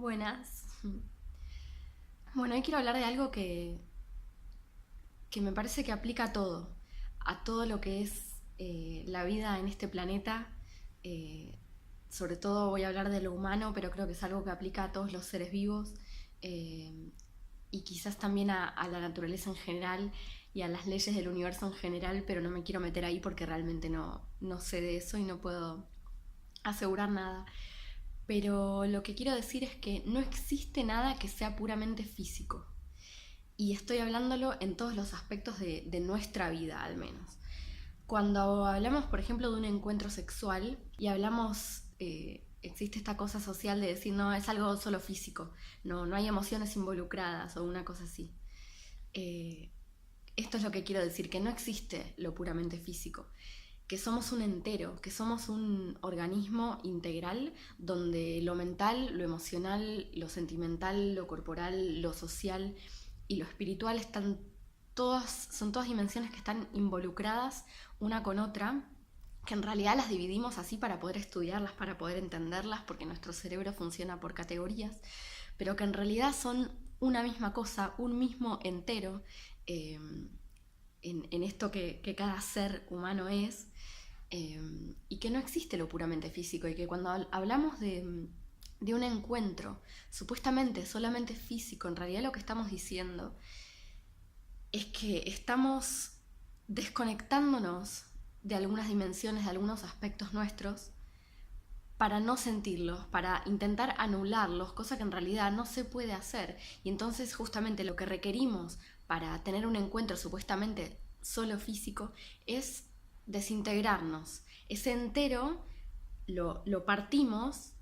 Buenas. Bueno, hoy quiero hablar de algo que me parece que aplica a todo lo que es la vida en este planeta. Eh, Sobre todo voy a hablar de lo humano, pero creo que es algo que aplica a todos los seres vivos eh, y quizás también a la naturaleza en general y a las leyes del universo en general, pero no me quiero meter ahí porque realmente no sé de eso y no puedo asegurar nada. Pero lo que quiero decir es que no existe nada que sea puramente físico. Y estoy hablándolo en todos los aspectos de nuestra vida, al menos. Cuando hablamos, por ejemplo, de un encuentro sexual y hablamos, existe esta cosa social de decir, no, es algo solo físico, no hay emociones involucradas o una cosa así. Eh, Esto es lo que quiero decir, que no existe lo puramente físico, que somos un entero, que somos un organismo integral donde lo mental, lo emocional, lo sentimental, lo corporal, lo social y lo espiritual son todas dimensiones que están involucradas una con otra, que en realidad las dividimos así para poder estudiarlas, para poder entenderlas, porque nuestro cerebro funciona por categorías, pero que en realidad son una misma cosa, un mismo entero, eh, en esto que cada ser humano es, y que no existe lo puramente físico, y que cuando hablamos de un encuentro supuestamente solamente físico, en realidad lo que estamos diciendo es que estamos desconectándonos de algunas dimensiones, de algunos aspectos nuestros, para no sentirlos, para intentar anularlos, cosa que en realidad no se puede hacer. Y entonces justamente lo que requerimos para tener un encuentro supuestamente solo físico es desintegrarnos. Ese entero lo partimos,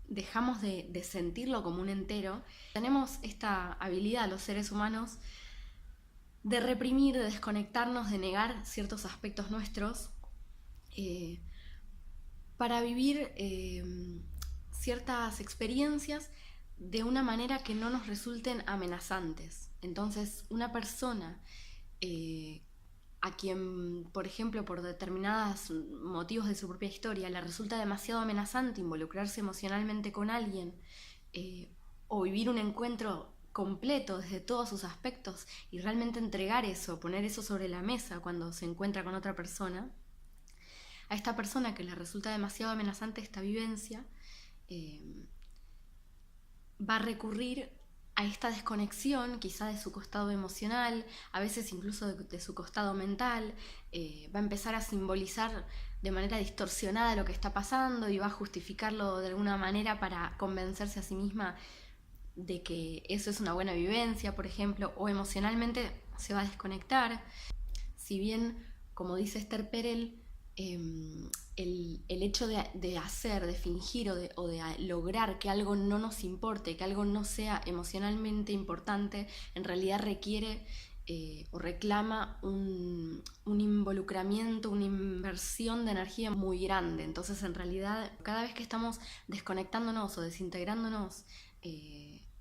dejamos de sentirlo como un entero. Tenemos esta habilidad los seres humanos de reprimir, de desconectarnos, de negar ciertos aspectos nuestros, eh, para vivir ciertas experiencias de una manera que no nos resulten amenazantes. Entonces, una persona a quien, por ejemplo, por determinados motivos de su propia historia, le resulta demasiado amenazante involucrarse emocionalmente con alguien, eh, o vivir un encuentro completo desde todos sus aspectos y realmente entregar eso, poner eso sobre la mesa cuando se encuentra con otra persona, a esta persona que le resulta demasiado amenazante esta vivencia, eh, va a recurrir a esta desconexión, quizá de su costado emocional, a veces incluso de su costado mental, va a empezar a simbolizar de manera distorsionada lo que está pasando y va a justificarlo de alguna manera para convencerse a sí misma de que eso es una buena vivencia, por ejemplo, o emocionalmente se va a desconectar. Si bien, como dice Esther Perel, el hecho de hacer, de fingir o de lograr que algo no nos importe, que algo no sea emocionalmente importante, en realidad requiere o reclama un involucramiento, una inversión de energía muy grande. Entonces, en realidad, cada vez que estamos desconectándonos o desintegrándonos,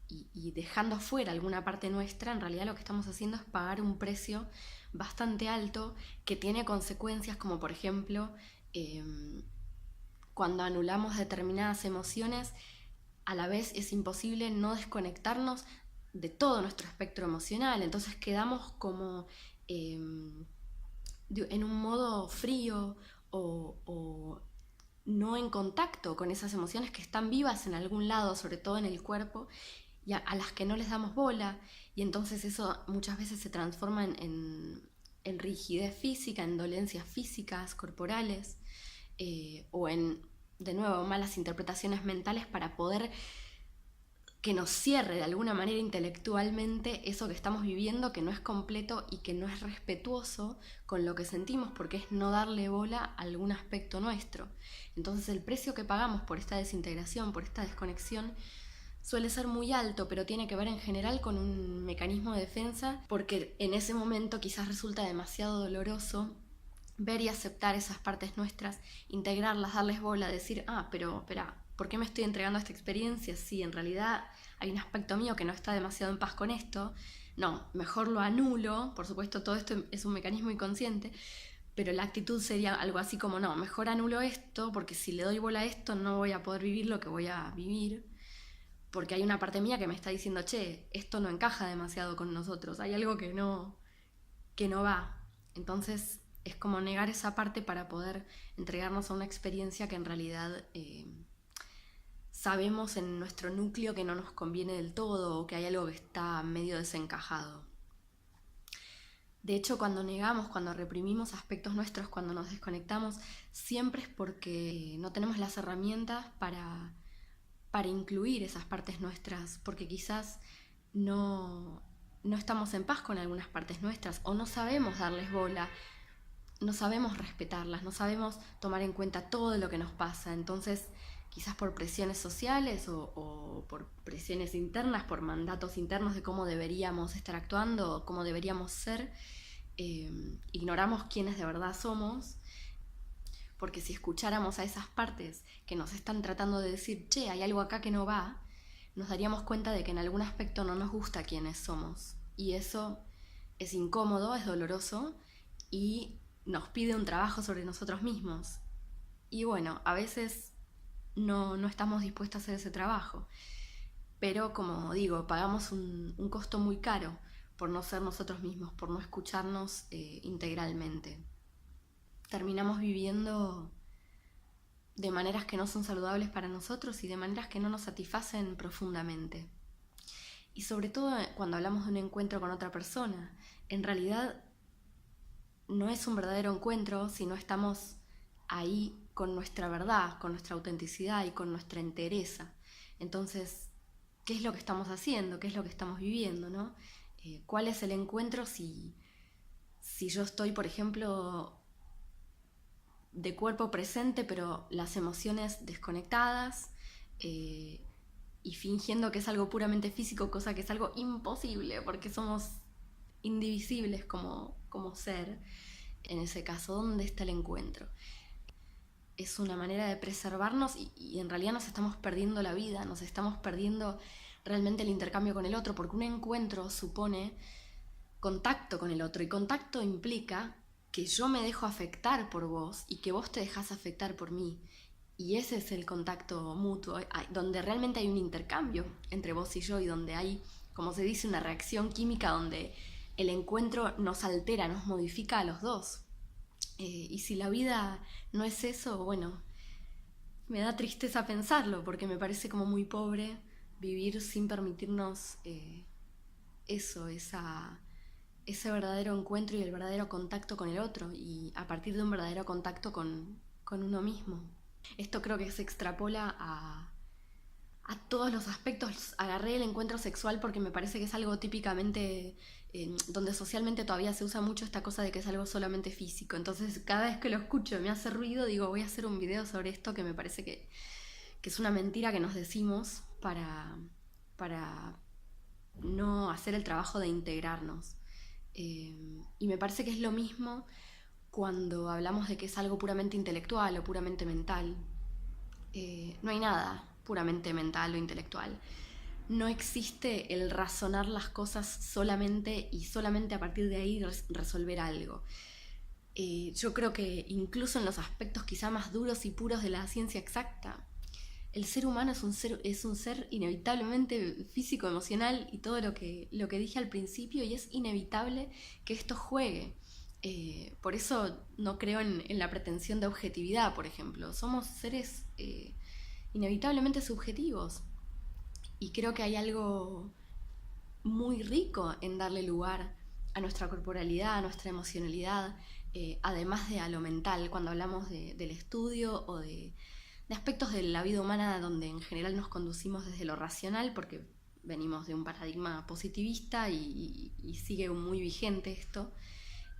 y dejando afuera alguna parte nuestra, en realidad lo que estamos haciendo es pagar un precio bastante alto que tiene consecuencias como, por ejemplo, eh, cuando anulamos determinadas emociones, a la vez es imposible no desconectarnos de todo nuestro espectro emocional. Entonces quedamos como eh, en un modo frío o no en contacto con esas emociones que están vivas en algún lado, sobre todo en el cuerpo, y a las que no les damos bola, y entonces eso muchas veces se transforma en rigidez física, en dolencias físicas, corporales, o en, de nuevo, malas interpretaciones mentales para poder que nos cierre de alguna manera intelectualmente eso que estamos viviendo, que no es completo y que no es respetuoso con lo que sentimos, porque es no darle bola a algún aspecto nuestro. Entonces el precio que pagamos por esta desintegración, por esta desconexión, suele ser muy alto, pero tiene que ver en general con un mecanismo de defensa, porque en ese momento quizás resulta demasiado doloroso ver y aceptar esas partes nuestras, integrarlas, darles bola, decir, pero espera, ¿por qué me estoy entregando a esta experiencia si en realidad hay un aspecto mío que no está demasiado en paz con esto? No, mejor lo anulo. Por supuesto, todo esto es un mecanismo inconsciente, pero la actitud sería algo así como, no, mejor anulo esto, porque si le doy bola a esto no voy a poder vivir lo que voy a vivir. porque hay una parte mía que me está diciendo, che, esto no encaja demasiado con nosotros, hay algo que no va. Entonces es como negar esa parte para poder entregarnos a una experiencia que en realidad sabemos en nuestro núcleo que no nos conviene del todo o que hay algo que está medio desencajado. De hecho, cuando negamos, cuando reprimimos aspectos nuestros, cuando nos desconectamos, siempre es porque no tenemos las herramientas para incluir esas partes nuestras, porque quizás no estamos en paz con algunas partes nuestras o no sabemos darles bola, no sabemos respetarlas, no sabemos tomar en cuenta todo lo que nos pasa. Entonces, quizás por presiones sociales o por presiones internas, por mandatos internos de cómo deberíamos estar actuando, cómo deberíamos ser, ignoramos quiénes de verdad somos, porque si escucháramos a esas partes que nos están tratando de decir, che, hay algo acá que no va, nos daríamos cuenta de que en algún aspecto no nos gusta quiénes somos. Y eso es incómodo, es doloroso y nos pide un trabajo sobre nosotros mismos. Y bueno, a veces no estamos dispuestos a hacer ese trabajo. Pero como digo, pagamos un costo muy caro por no ser nosotros mismos, por no escucharnos integralmente. Terminamos viviendo de maneras que no son saludables para nosotros y de maneras que no nos satisfacen profundamente. Y sobre todo cuando hablamos de un encuentro con otra persona, en realidad no es un verdadero encuentro si no estamos ahí con nuestra verdad, con nuestra autenticidad y con nuestra entereza. Entonces, ¿qué es lo que estamos haciendo? ¿Qué es lo que estamos viviendo, ¿no? ¿Cuál es el encuentro si yo estoy, por ejemplo, de cuerpo presente, pero las emociones desconectadas, y fingiendo que es algo puramente físico, cosa que es algo imposible, porque somos indivisibles como ser? En ese caso, ¿dónde está el encuentro? Es una manera de preservarnos y en realidad nos estamos perdiendo la vida, nos estamos perdiendo realmente el intercambio con el otro, porque un encuentro supone contacto con el otro, y contacto implica que yo me dejo afectar por vos y que vos te dejás afectar por mí. Y ese es el contacto mutuo, donde realmente hay un intercambio entre vos y yo y donde hay, como se dice, una reacción química donde el encuentro nos altera, nos modifica a los dos. Y si la vida no es eso, bueno, me da tristeza pensarlo porque me parece como muy pobre vivir sin permitirnos ese verdadero encuentro y el verdadero contacto con el otro, y a partir de un verdadero contacto con uno mismo. Esto creo que se extrapola a todos los aspectos. Agarré el encuentro sexual porque me parece que es algo típicamente, donde socialmente todavía se usa mucho esta cosa de que es algo solamente físico. Entonces cada vez que lo escucho me hace ruido, digo, voy a hacer un video sobre esto, que me parece que es una mentira que nos decimos para no hacer el trabajo de integrarnos. Y me parece que es lo mismo cuando hablamos de que es algo puramente intelectual o puramente mental. No hay nada puramente mental o intelectual. No existe el razonar las cosas solamente y solamente a partir de ahí resolver algo. Yo creo que incluso en los aspectos quizá más duros y puros de la ciencia exacta, el ser humano es un ser inevitablemente físico, emocional y todo lo que dije al principio, y es inevitable que esto juegue. Por eso no creo en la pretensión de objetividad, por ejemplo. Somos seres inevitablemente subjetivos, y creo que hay algo muy rico en darle lugar a nuestra corporalidad, a nuestra emocionalidad, además de a lo mental, cuando hablamos del estudio o de aspectos de la vida humana donde en general nos conducimos desde lo racional, porque venimos de un paradigma positivista y sigue muy vigente esto.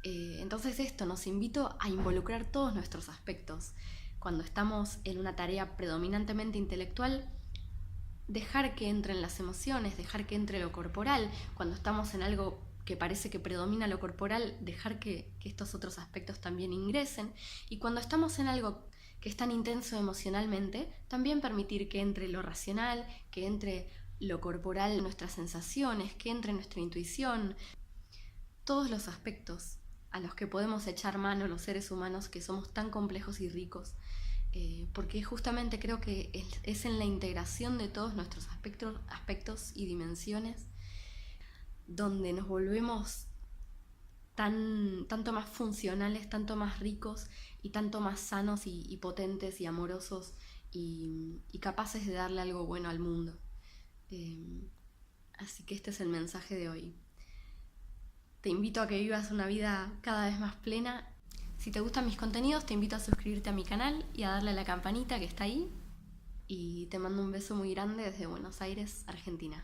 Entonces esto nos invita a involucrar todos nuestros aspectos. Cuando estamos en una tarea predominantemente intelectual, dejar que entren las emociones, dejar que entre lo corporal. Cuando estamos en algo que parece que predomina lo corporal, dejar que estos otros aspectos también ingresen. Y cuando estamos en algo que es tan intenso emocionalmente, también permitir que entre lo racional, que entre lo corporal, nuestras sensaciones, que entre nuestra intuición, todos los aspectos a los que podemos echar mano los seres humanos, que somos tan complejos y ricos, porque justamente creo que es en la integración de todos nuestros aspectos y dimensiones donde nos volvemos tanto más funcionales, tanto más ricos y tanto más sanos y potentes y amorosos y capaces de darle algo bueno al mundo. Eh, Así que este es el mensaje de hoy. Te invito a que vivas una vida cada vez más plena. Si te gustan mis contenidos, te invito a suscribirte a mi canal y a darle a la campanita que está ahí. Y te mando un beso muy grande desde Buenos Aires, Argentina.